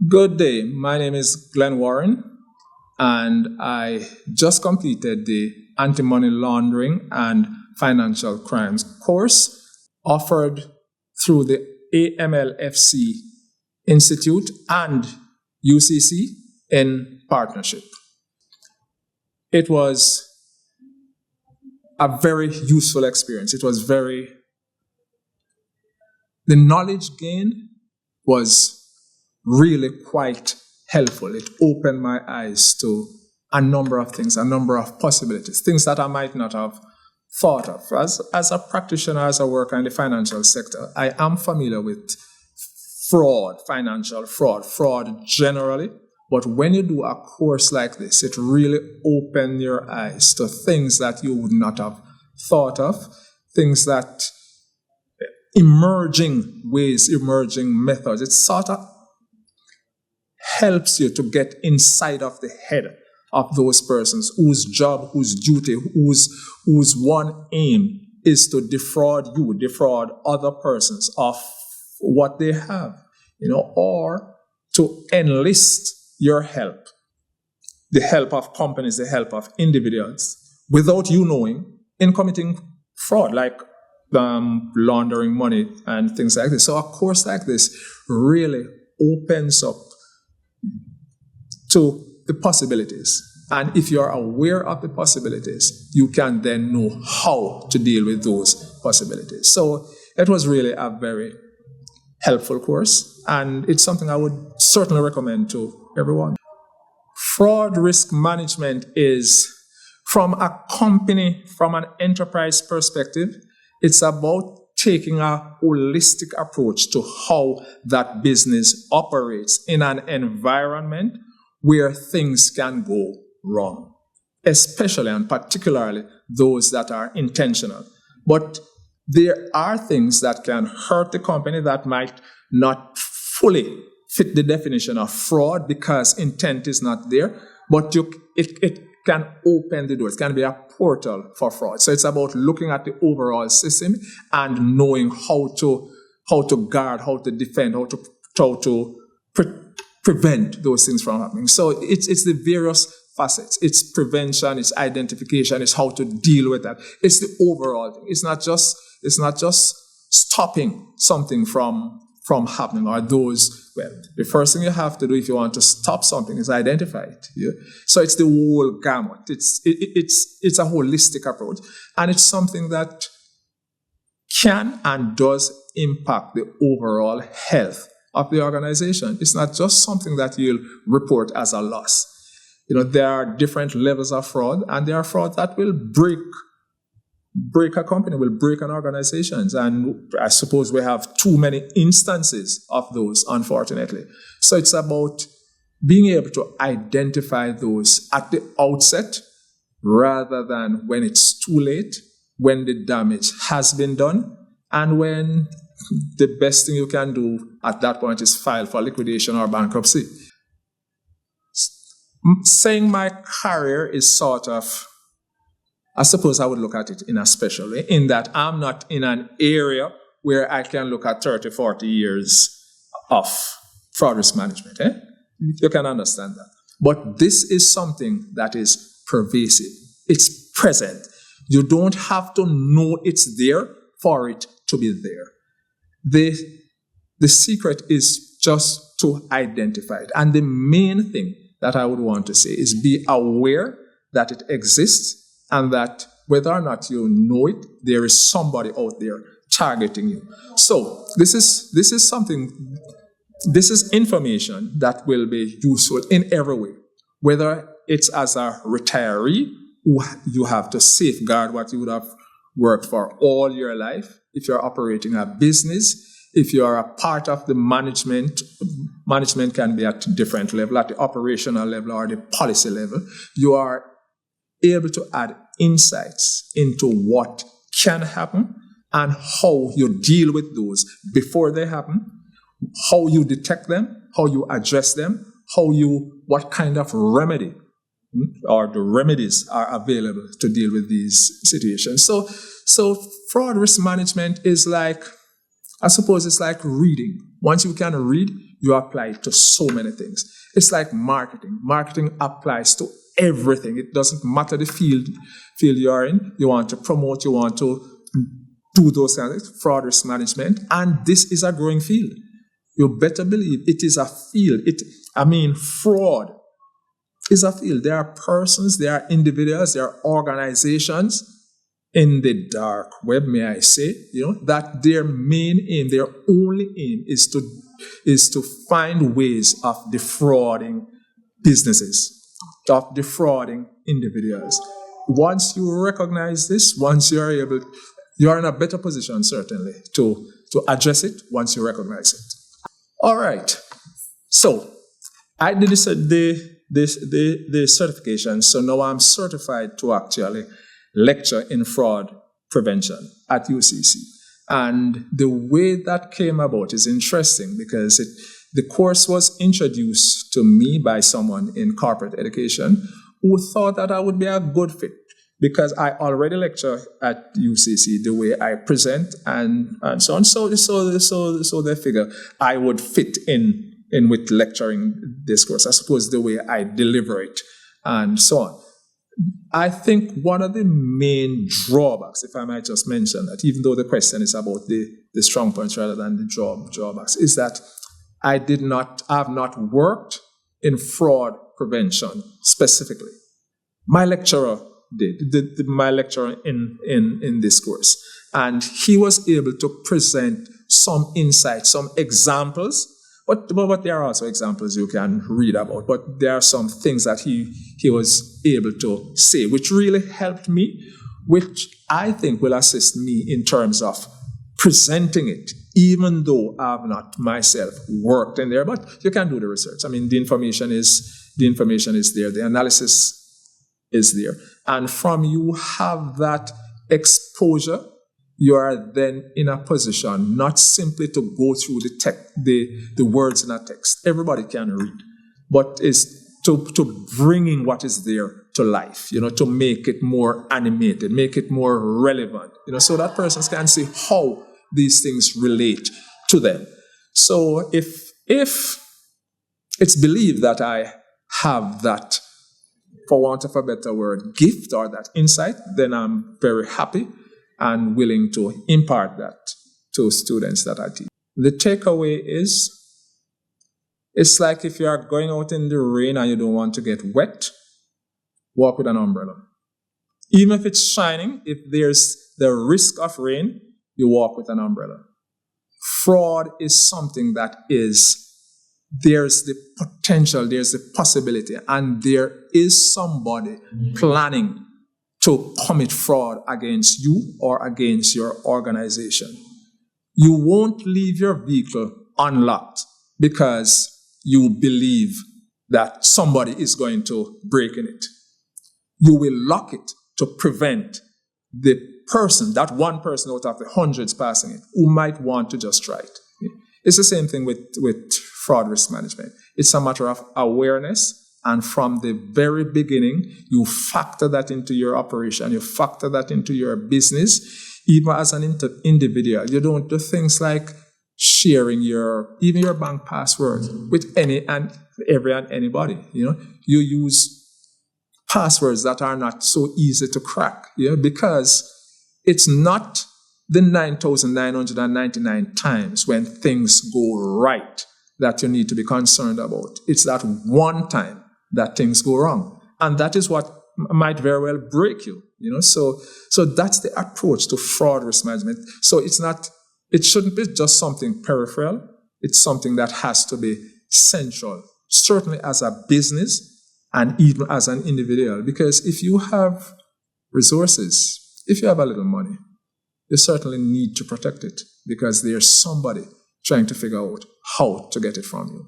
Good day. My name is Glen Warren, and I just completed the Anti Money Laundering and Financial Crimes course offered through the AMLFC Institute and UCC in partnership. It was a very useful experience. The knowledge gained was really quite helpful. It opened my eyes to a number of things, a number of possibilities, things that I might not have thought of. As a practitioner, as a worker in the financial sector, I am familiar with fraud, financial fraud generally. But when you do a course like this, it really opens your eyes to things that you would not have thought of, things that emerging ways, emerging methods. It sort of helps you to get inside of the head of those persons whose job, whose duty, whose one aim is to defraud you, defraud other persons of what they have, or to enlist your help, the help of companies, the help of individuals, without you knowing, in committing fraud, like laundering money and things like this. So a course like this really opens up to the possibilities. And if you're aware of the possibilities, you can then know how to deal with those possibilities. So it was really a very helpful course, and it's something I would certainly recommend to everyone. Fraud risk management is, from a company, from an enterprise perspective, it's about taking a holistic approach to how that business operates in an environment where things can go wrong, especially and particularly those that are intentional. But there are things that can hurt the company that might not fully fit the definition of fraud because intent is not there, but it can open the door. It can be a portal for fraud. So it's about looking at the overall system and knowing how to guard, how to defend, how to prevent those things from happening. So it's the various facets. It's prevention, it's identification, it's how to deal with that. It's the overall thing. It's not just stopping something from happening, or the first thing you have to do if you want to stop something is identify it. Yeah? So it's the whole gamut. It's a holistic approach, and it's something that can and does impact the overall health of the organization. It's not just something that you'll report as a loss. There are different levels of fraud, and there are fraud that will break a company, will break an organization. And I suppose we have too many instances of those, unfortunately. So it's about being able to identify those at the outset rather than when it's too late, when the damage has been done, and when the best thing you can do at that point is file for liquidation or bankruptcy. Saying my career is sort of, I suppose I would look at it in a special way, in that I'm not in an area where I can look at 30, 40 years of fraud risk management. You can understand that. But this is something that is pervasive. It's present. You don't have to know it's there for it to be there. The secret is just to identify it. And the main thing that I would want to say is be aware that it exists, and that whether or not you know it, there is somebody out there targeting you. So this is information that will be useful in every way, whether it's as a retiree who you have to safeguard what you would have worked for all your life. If you're operating a business, if you're a part of the management can be at different level, at the operational level or the policy level. You are able to add insights into what can happen and how you deal with those before they happen, how you detect them, how you address them, what kind of remedy or the remedies are available to deal with these situations. So fraud risk management is like, I suppose it's like reading. Once you can read, you apply it to so many things. It's like marketing. Marketing applies to everything. It doesn't matter the field you're in. You want to promote, you want to do those kinds of things, fraud risk management, and this is a growing field. You better believe it is a field. Fraud is a field. There are persons, there are individuals, there are organizations in the dark web, may I say, that their main aim, their only aim is to find ways of defrauding businesses, of defrauding individuals. Once you recognize this, once you are in a better position, certainly, to address it once you recognize it. All right. So I did the certification, so now I'm certified to actually lecture in fraud prevention at UCC. And the way that came about is interesting because the course was introduced to me by someone in corporate education who thought that I would be a good fit because I already lecture at UCC the way I present and so on. So they figure I would fit in with lecturing this course, I suppose the way I deliver it and so on. I think one of the main drawbacks, if I might just mention that, even though the question is about the strong points rather than the drawbacks, is that I have not worked in fraud prevention specifically. My lecturer did, my lecturer in this course, and he was able to present some insights, some examples. But there are also examples you can read about. But there are some things that he was able to say, which really helped me, which I think will assist me in terms of presenting it, even though I have not myself worked in there. But you can do the research. I mean, the information is there, the analysis is there, and from you have that exposure, you are then in a position not simply to go through the words in a text. Everybody can read, but is to bringing what is there to life, to make it more animated, make it more relevant, so that persons can see how these things relate to them. So if it's believed that I have that, for want of a better word, gift or that insight, then I'm very happy and willing to impart that to students that I teach. The takeaway is, it's like if you are going out in the rain and you don't want to get wet, walk with an umbrella. Even if it's shining, if there's the risk of rain, you walk with an umbrella. Fraud is something that there's the potential, there's the possibility, and there is somebody planning to commit fraud against you or against your organization. You won't leave your vehicle unlocked because you believe that somebody is going to break in it. You will lock it to prevent the person, that one person out of the hundreds passing it, who might want to just try it. It's the same thing with fraud risk management. It's a matter of awareness. And from the very beginning, you factor that into your operation, you factor that into your business. Even as an individual, you don't do things like sharing even your bank passwords with any and every and anybody. You use passwords that are not so easy to crack, because it's not the 9,999 times when things go right that you need to be concerned about. It's that one time that things go wrong. And that is what might very well break you, So that's the approach to fraud risk management. So it shouldn't be just something peripheral. It's something that has to be central, certainly as a business and even as an individual. Because if you have resources, if you have a little money, you certainly need to protect it because there's somebody trying to figure out how to get it from you.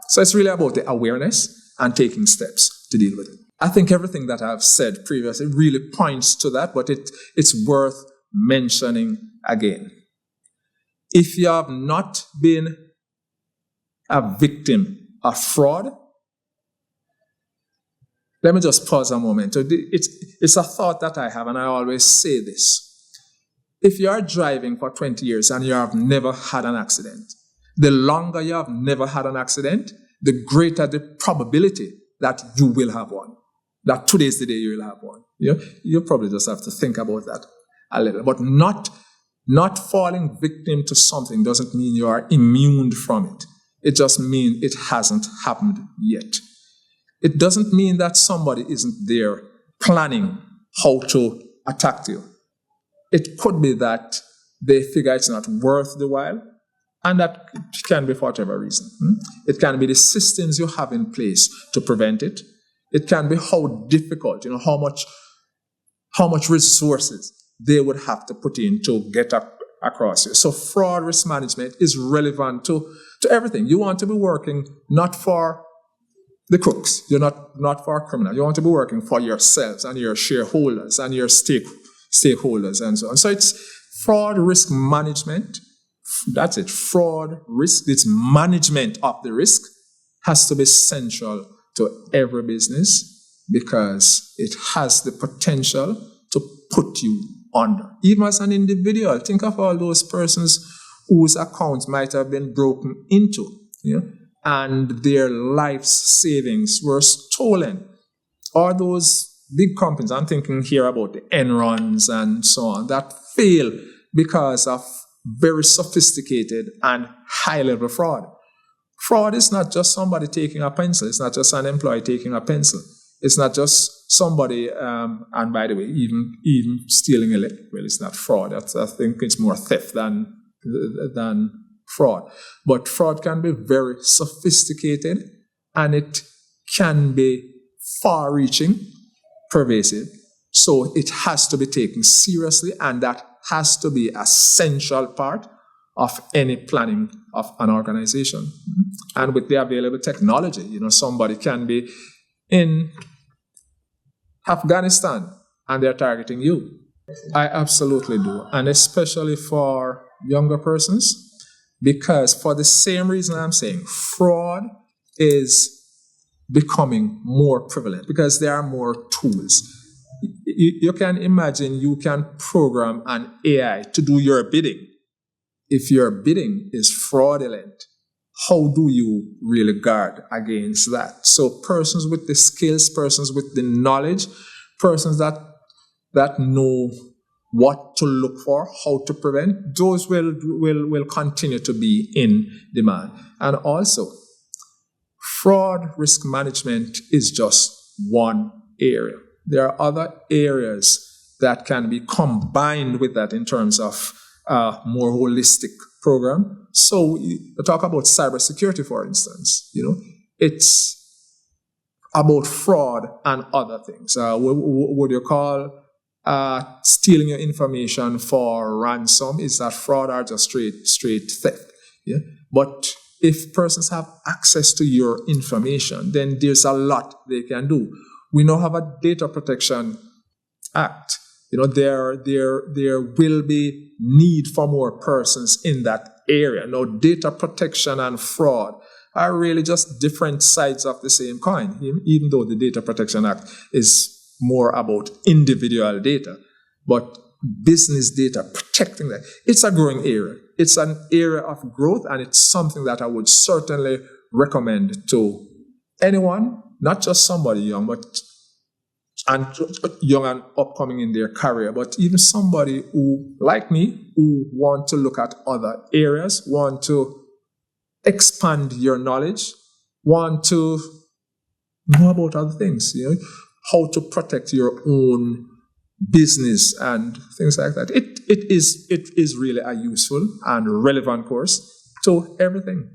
So it's really about the awareness and taking steps to deal with it. I think everything that I've said previously really points to that, but it's worth mentioning again. If you have not been a victim of fraud, let me just pause a moment. It's a thought that I have, and I always say this. If you are driving for 20 years and you have never had an accident, The longer you have never had an accident, the greater the probability that you will have one. That today is the day you will have one. You probably just have to think about that a little. But not falling victim to something doesn't mean you are immune from it. It just means it hasn't happened yet. It doesn't mean that somebody isn't there planning how to attack you. It could be that they figure it's not worth the while, and that can be for whatever reason. It can be the systems you have in place to prevent it. It can be how difficult, how much resources they would have to put in to get across you. So fraud risk management is relevant to everything. You want to be working not for the crooks. You're not for a criminal. You want to be working for yourselves and your shareholders and your stakeholders and so on. So it's fraud risk management. That's it. Fraud risk. It's management of the risk has to be central to every business because it has the potential to put you under. Even as an individual, think of all those persons whose accounts might have been broken into, and their life's savings were stolen. Or those big companies, I'm thinking here about the Enrons and so on, that fail because of very sophisticated and high-level fraud. Fraud is not just somebody taking a pencil. It's not just an employee taking a pencil. It's not just somebody, and by the way, even stealing a little. Well, it's not fraud. I think it's more theft than fraud. But fraud can be very sophisticated, and it can be far-reaching, pervasive. So it has to be taken seriously, and that has to be a central part of any planning of an organization. And with the available technology, somebody can be in Afghanistan and they're targeting you. I absolutely do. And especially for younger persons, because for the same reason I'm saying, fraud is becoming more prevalent because there are more tools. You can imagine you can program an AI to do your bidding. If your bidding is fraudulent, how do you really guard against that? So persons with the skills, persons with the knowledge, persons that know what to look for, how to prevent, those will continue to be in demand. And also, fraud risk management is just one area. There are other areas that can be combined with that in terms of a more holistic program. So you talk about cybersecurity, for instance. It's about fraud and other things. What you call stealing your information for ransom? Is that fraud or just straight theft? Yeah. But if persons have access to your information, then there's a lot they can do. We now have a Data Protection Act. There will be need for more persons in that area. Now, data protection and fraud are really just different sides of the same coin, even though the Data Protection Act is more about individual data. But business data, protecting that, it's a growing area. It's an area of growth, and it's something that I would certainly recommend to anyone, not just somebody young, but and young and upcoming in their career, but even somebody who, like me, who want to look at other areas, want to expand your knowledge, want to know about other things, how to protect your own business and things like that. It is really a useful and relevant course to everything.